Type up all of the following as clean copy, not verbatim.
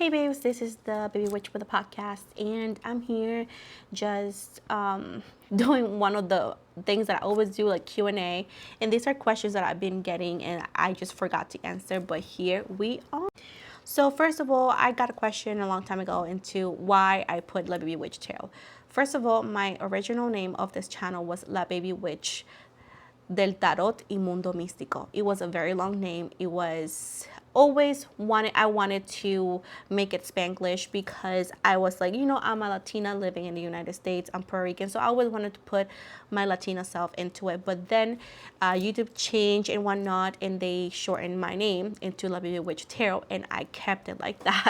Hey babes, this is the Baby Witch with a podcast, and I'm here just doing one of the things that I always do, like Q&A. And these are questions that I've been getting and I just forgot to answer, but here we are. So first of all, I got a question a long time ago into why I put La Baby Witch Tarot. First of all, my original name of this channel was La Baby Witch del Tarot y Mundo Mistico. It was a very long name. It was I wanted to make it Spanglish because I was like, I'm a Latina living in the United States. I'm Puerto Rican, so I always wanted to put my Latina self into it. But then YouTube changed and whatnot, and they shortened my name into La Baby Witch Tarot, and I kept it like that.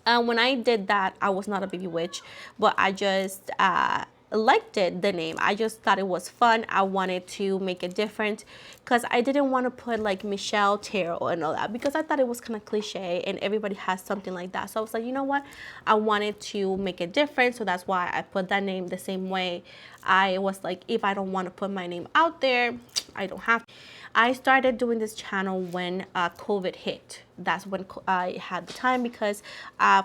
When I did that, I was not a baby witch, but I just liked the name. I just thought it was fun. I wanted to make it different because I didn't want to put like Michelle Tarot and all that because I thought it was kind of cliche and everybody has something like that. So I was like, you know what? I wanted to make it different. So that's why I put that name the same way. I was like, if I don't want to put my name out there, I don't have to. I started doing this channel when COVID hit. That's when I had the time because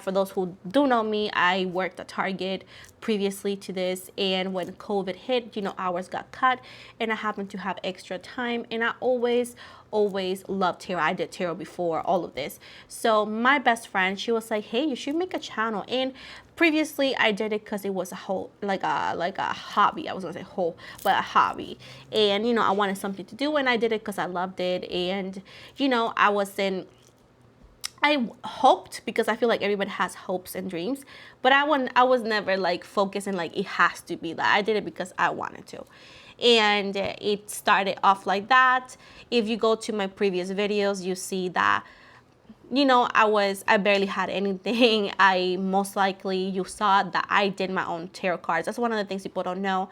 for those who do know me, I worked at Target previously to this, and when COVID hit, hours got cut and I happened to have extra time, and I always loved tarot. I did tarot before all of this. So my best friend, she was like, hey, you should make a channel. And previously I did it because it was a whole like a hobby. I was gonna say whole, but a hobby. And I wanted something to do, and I did it because I loved it. And I hoped, because I feel like everybody has hopes and dreams, but I was never like focusing like it has to be that. I did it because I wanted to. And it started off like that. If you go to my previous videos, you see that I barely had anything. You saw that I did my own tarot cards. That's one of the things people don't know.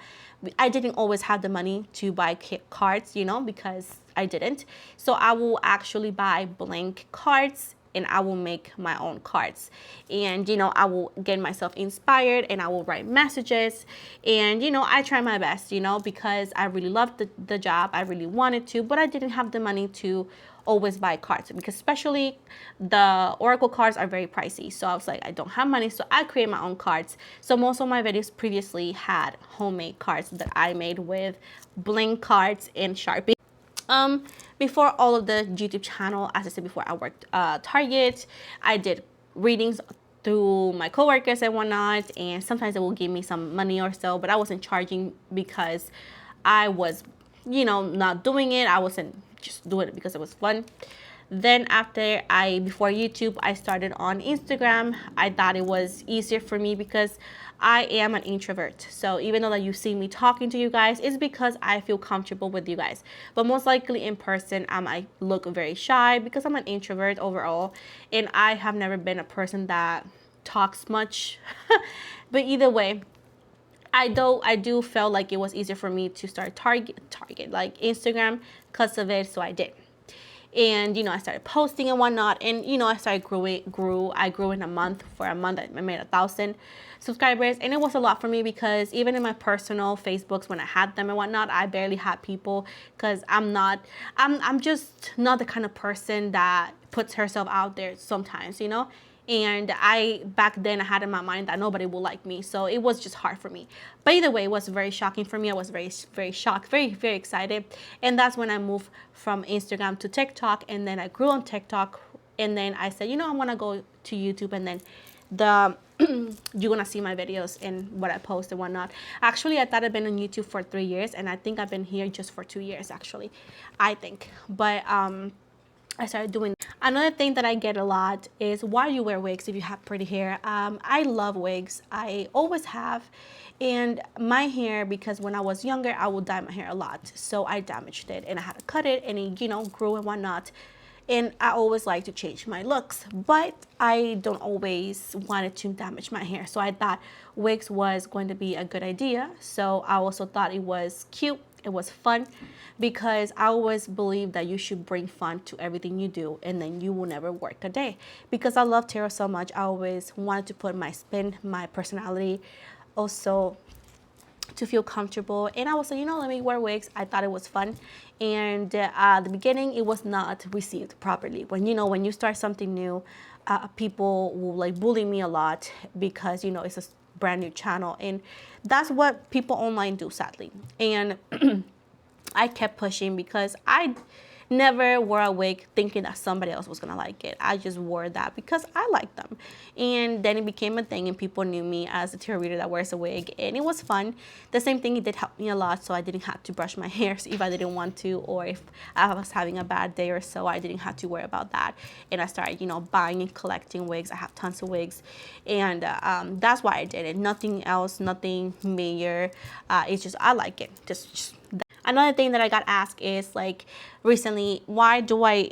I didn't always have the money to buy cards, because I didn't. So I will actually buy blank cards and I will make my own cards. And, I will get myself inspired and I will write messages. And, I try my best, because I really loved the job. I really wanted to, but I didn't have the money to always buy cards, because especially the oracle cards are very pricey. So I was like, I don't have money, so I create my own cards. So most of my videos previously had homemade cards that I made with blank cards and Sharpie. Before all of the YouTube channel, as I said before, I worked Target. I did readings through my coworkers and whatnot, and sometimes they will give me some money or so, but I wasn't charging because I was, not doing it. I wasn't just doing it because it was fun. Then before YouTube, I started on Instagram. I thought it was easier for me because I am an introvert. So even though that you see me talking to you guys, it's because I feel comfortable with you guys. But most likely in person, I might look very shy because I'm an introvert overall. And I have never been a person that talks much. But either way, I do feel like it was easier for me to start Target like Instagram because of it, so I did. And I started posting and whatnot, and I started I grew in a month. For a month I made 1,000 subscribers, and it was a lot for me because even in my personal Facebooks, when I had them and whatnot, I barely had people because I'm just not the kind of person that puts herself out there sometimes, and back then I had in my mind that nobody will like me, so it was just hard for me. But either way, it was very shocking for me. I was very, very shocked, very, very excited. And that's when I moved from Instagram to TikTok, and then I grew on TikTok, and then I said, I want to go to YouTube, and then you're gonna see my videos and what I post and whatnot. Actually, I thought I'd been on YouTube for 3 years, and I think I've been here just for 2 years, actually, I think. But I started doing. Another thing that I get a lot is, why do you wear wigs if you have pretty hair? I love wigs. I always have. And my hair, because when I was younger, I would dye my hair a lot. So I damaged it and I had to cut it, and it, grew and whatnot. And I always like to change my looks, but I don't always want it to damage my hair. So I thought wigs was going to be a good idea. So I also thought it was cute. It was fun, because I always believe that you should bring fun to everything you do, and then you will never work a day. Because I love tarot so much, I always wanted to put my spin, my personality, also to feel comfortable. And I was like, let me wear wigs. I thought it was fun. And at the beginning, it was not received properly. When you start something new, people will like bully me a lot because it's a brand new channel, and that's what people online do, sadly. And I kept pushing because I never wore a wig thinking that somebody else was gonna like it. I just wore that because I liked them. And then it became a thing, and people knew me as a tarot reader that wears a wig, and it was fun. The same thing, it did help me a lot, so I didn't have to brush my hair if I didn't want to, or if I was having a bad day or so, I didn't have to worry about that. And I started, buying and collecting wigs. I have tons of wigs, and that's why I did it. Nothing else, nothing major. It's just I like it. Just Another thing that I got asked is like recently, why do I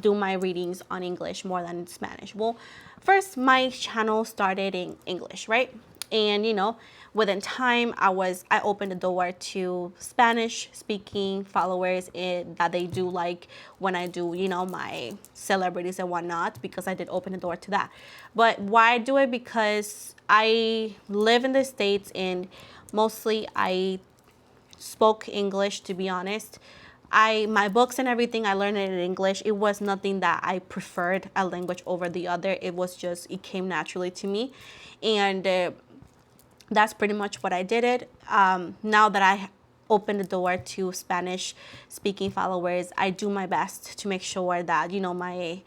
do my readings on English more than Spanish? Well, first, my channel started in English, right? And within time, I opened the door to Spanish speaking followers, that they do like when I do my celebrities and whatnot, because I did open the door to that. But why I do it? Because I live in the States, and mostly I spoke English, to be honest. My books and everything, I learned it in English. It was nothing that I preferred a language over the other. It was just, it came naturally to me. And that's pretty much what I did it. Now that I opened the door to Spanish speaking followers, I do my best to make sure that, my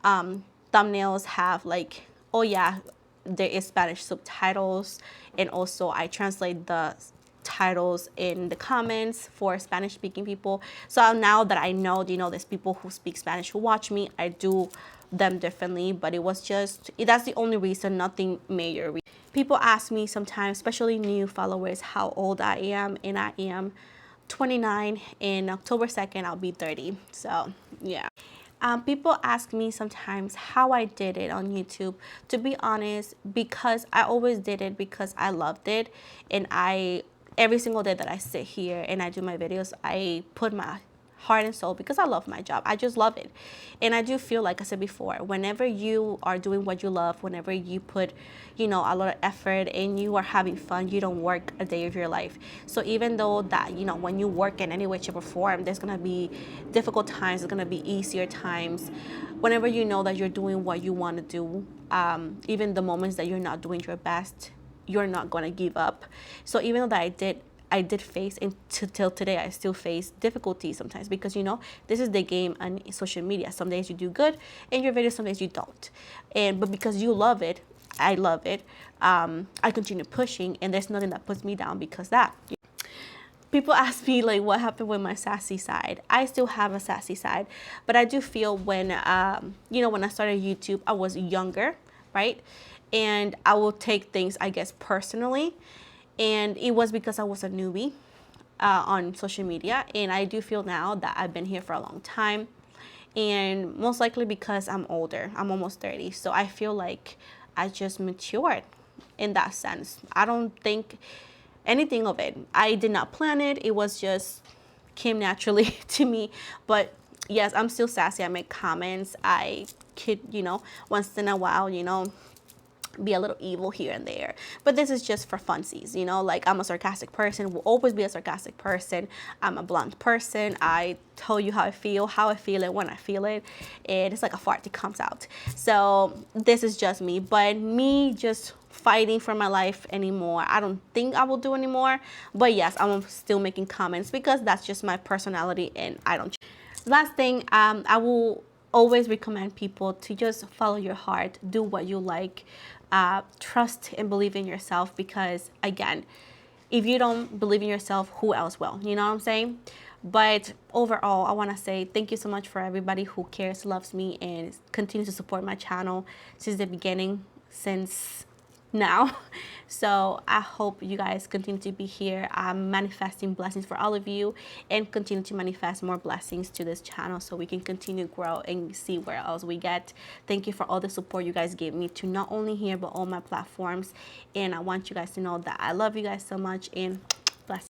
thumbnails have like, oh yeah, there is Spanish subtitles. And also I translate the titles in the comments for Spanish speaking people. So now that I know, there's people who speak Spanish who watch me, I do them differently. But it was just, that's the only reason, nothing major. People ask me sometimes, especially new followers, how old I am, and I am 29. In October 2nd, I'll be 30. So yeah. People ask me sometimes how I did it on YouTube. To be honest, because I always did it because I loved it, and every single day that I sit here and I do my videos, I put my heart and soul because I love my job. I just love it. And I do feel, like I said before, whenever you are doing what you love, whenever you put, a lot of effort and you are having fun, you don't work a day of your life. So even though that, when you work in any way, shape, or form, there's going to be difficult times, there's going to be easier times. Whenever you know that you're doing what you want to do, even the moments that you're not doing your best, you're not going to give up. So even though that I did face, and till today I still face difficulties sometimes, because this is the game on social media. Some days you do good in your videos, some days you don't. But because you love it, I love it, I continue pushing, and there's nothing that puts me down because that. People ask me like what happened with my sassy side. I still have a sassy side, but I do feel when when I started YouTube, I was younger, right? And I will take things, I guess, personally. And it was because I was a newbie on social media. And I do feel now that I've been here for a long time. And most likely because I'm older. I'm almost 30. So I feel like I just matured in that sense. I don't think anything of it. I did not plan it. It was just came naturally to me. But yes, I'm still sassy. I make comments. I kid, once in a while, be a little evil here and there, but this is just for funsies, like I'm a sarcastic person, will always be a sarcastic person. I'm a blunt person. I tell you how I feel it when I feel it, and it's like a fart, it comes out. So this is just me, but me just fighting for my life anymore, I don't think I will do anymore. But yes, I'm still making comments because that's just my personality, and I don't. Last thing, I will always recommend people to just follow your heart, do what you like, trust and believe in yourself, because again, if you don't believe in yourself, who else will? You know what I'm saying? But overall, I want to say thank you so much for everybody who cares, loves me, and continues to support my channel since the beginning, since now. So I hope you guys continue to be here. I'm manifesting blessings for all of you, and continue to manifest more blessings to this channel so we can continue to grow and see where else we get. Thank you for all the support you guys gave me to not only here but all my platforms, and I want you guys to know that I love you guys so much, and bless.